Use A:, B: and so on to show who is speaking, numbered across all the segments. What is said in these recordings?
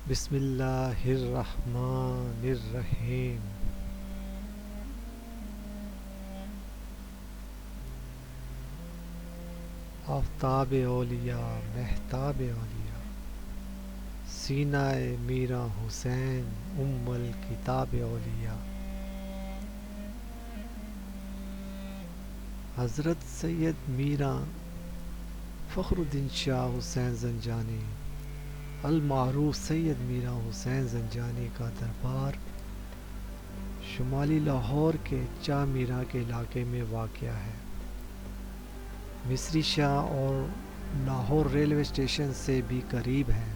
A: بسم اللہ الرحمن الرحیم۔ آفتاب اولیاء مہتاب اولیاء، سینہ میرا حسین ام الکتاب اولیاء۔ حضرت سید میرا فخر الدین شاہ حسین زنجانی المعروف سید میرا حسین زنجانی کا دربار شمالی لاہور کے چا میرا کے علاقے میں واقع ہے۔ مصری شاہ اور لاہور ریلوے اسٹیشن سے بھی قریب ہے،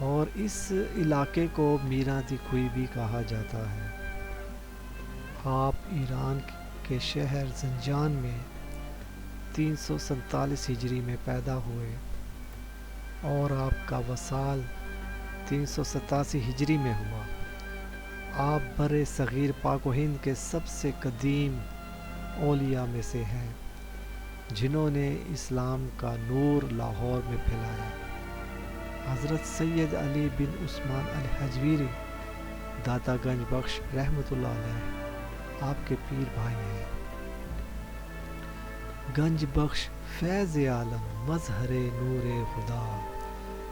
A: اور اس علاقے کو میرا دی کھوئی بھی کہا جاتا ہے۔ آپ ایران کے شہر زنجان میں 347 ہجری میں پیدا ہوئے اور آپ کا وصال 387 ہجری میں ہوا۔ آپ بر صغیر پاک و ہند کے سب سے قدیم اولیاء میں سے ہیں جنہوں نے اسلام کا نور لاہور میں پھیلایا۔ حضرت سید علی بن عثمان الحجویری داتا گنج بخش رحمۃ اللہ علیہ آپ کے پیر بھائی ہیں۔ گنج بخش فیض عالم مظہر نور خدا،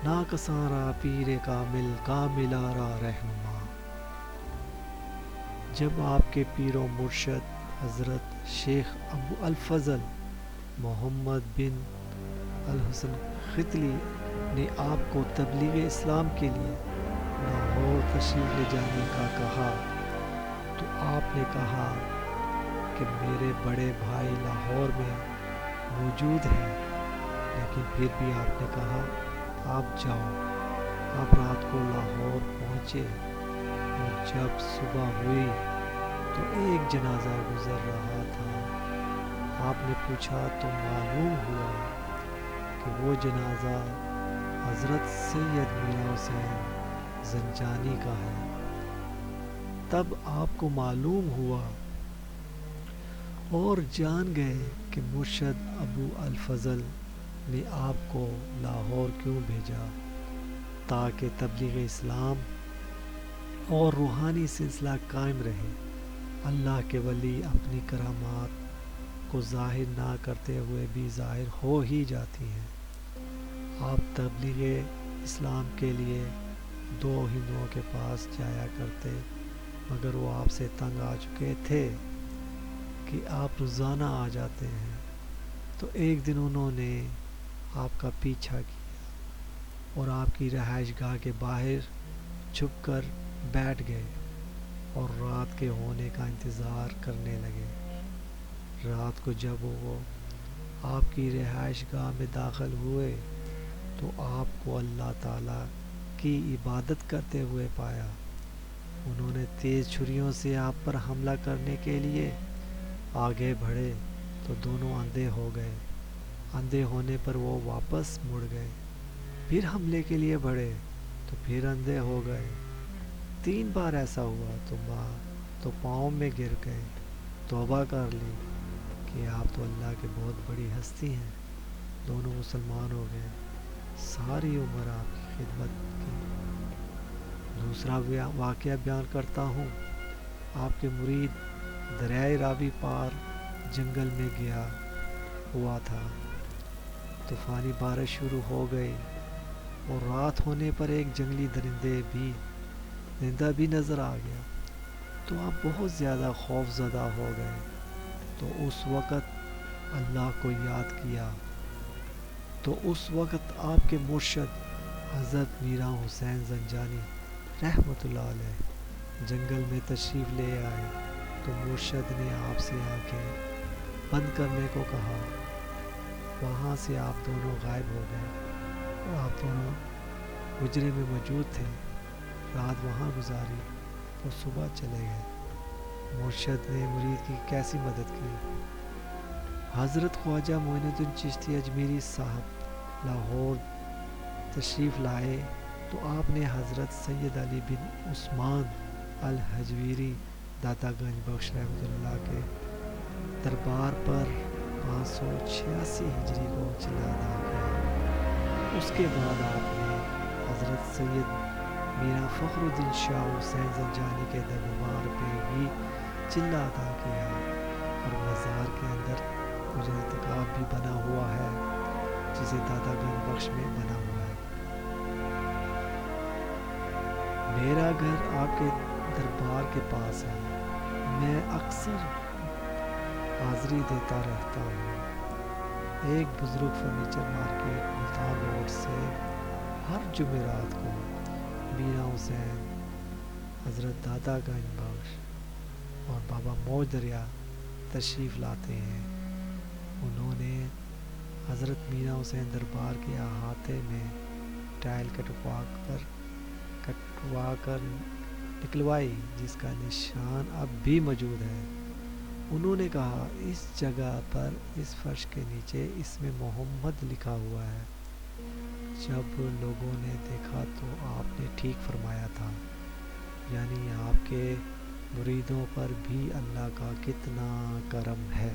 A: ناکساں پیر کامل کاملارا رہنما۔ جب آپ کے پیر و مرشد حضرت شیخ ابو الفضل محمد بن الحسن ختلی نے آپ کو تبلیغ اسلام کے لیے لاہور تشریف لے جانے کا کہا تو آپ نے کہا کہ میرے بڑے بھائی لاہور میں موجود ہیں، لیکن پھر بھی آپ نے کہا آپ جاؤ۔ آپ رات کو لاہور پہنچے اور جب صبح ہوئی تو ایک جنازہ گزر رہا تھا۔ آپ نے پوچھا تو معلوم ہوا کہ وہ جنازہ حضرت سید میرا حسین زنجانی کا ہے۔ تب آپ کو معلوم ہوا اور جان گئے کہ مرشد ابو الفضل نے آپ کو لاہور کیوں بھیجا، تاکہ تبلیغ اسلام اور روحانی سلسلہ قائم رہے۔ اللہ کے ولی اپنی کرامات کو ظاہر نہ کرتے ہوئے بھی ظاہر ہو ہی جاتی ہیں۔ آپ تبلیغ اسلام کے لیے 2 ہندوؤں کے پاس جایا کرتے، مگر وہ آپ سے تنگ آ چکے تھے کہ آپ روزانہ آ جاتے ہیں۔ تو ایک دن انہوں نے آپ کا پیچھا کیا اور آپ کی رہائش گاہ کے باہر چھپ کر بیٹھ گئے اور رات کے ہونے کا انتظار کرنے لگے۔ رات کو جب وہ آپ کی رہائش گاہ میں داخل ہوئے تو آپ کو اللہ تعالیٰ کی عبادت کرتے ہوئے پایا۔ انہوں نے تیز چھریوں سے آپ پر حملہ کرنے کے لیے آگے بڑھے تو دونوں اندھے ہو گئے۔ اندھے ہونے پر وہ واپس مڑ گئے، پھر حملے کے لیے بڑھے تو پھر اندھے ہو گئے۔ 3 بار ایسا ہوا تو پاؤں میں گر گئے، توبہ کر لی کہ آپ تو اللہ کے بہت بڑی ہستی ہیں۔ دونوں مسلمان ہو گئے، ساری عمر آپ کی خدمت کی۔ دوسرا واقعہ بیان کرتا ہوں۔ آپ کے مرید دریائے راوی پار جنگل میں گیا ہوا تھا۔ طوفانی بارش شروع ہو گئی اور رات ہونے پر ایک جنگلی درندہ بھی نظر آ گیا تو آپ بہت زیادہ خوف زدہ ہو گئے۔ تو اس وقت اللہ کو یاد کیا تو اس وقت آپ کے مرشد حضرت میرا حسین زنجانی رحمۃ اللہ علیہ جنگل میں تشریف لے آئے تو مرشد نے آپ سے آنکھیں بند کرنے کو کہا۔ وہاں سے آپ دونوں غائب ہو گئے اور آپ دونوں حجرے میں موجود تھے۔ رات وہاں گزاری اور صبح چلے گئے۔ مرشد نے مرید کی کیسی مدد کی؟ حضرت خواجہ معین الدین چشتی اجمیری صاحب لاہور تشریف لائے تو آپ نے حضرت سید علی بن عثمان الحجویری داتا گنج بخش رحمۃ اللہ کے دربار پر 586 ہجری کو چلا ادا کیا۔ اس کے بعد آپ نے حضرت حضرت سید میرا فخر الدین شاہ حسین زنجانی کے دربار پہ بھی چلا ادا کیا، اور مزار کے اندر اجرتگاہ بھی بنا ہوا ہے جسے دادا گنج بخش میں بنا ہوا ہے۔ میرا گھر آپ کے دربار کے پاس ہے، میں اکثر حاضری دیتا رہتا ہوں۔ ایک بزرگ فرنیچر مارکیٹ ملتان روڈ سے ہر جمعرات کو میاں حسین، حضرت دادا گنج بخش اور بابا موج دریا تشریف لاتے ہیں۔ انہوں نے حضرت میاں حسین دربار کے احاطے میں ٹائل کٹوا کر نکلوائی، جس کا نشان اب بھی موجود ہے۔ انہوں نے کہا، اس جگہ پر اس فرش کے نیچے اس میں محمد لکھا ہوا ہے۔ جب لوگوں نے دیکھا تو آپ نے ٹھیک فرمایا تھا، یعنی آپ کے مریدوں پر بھی اللہ کا کتنا کرم ہے۔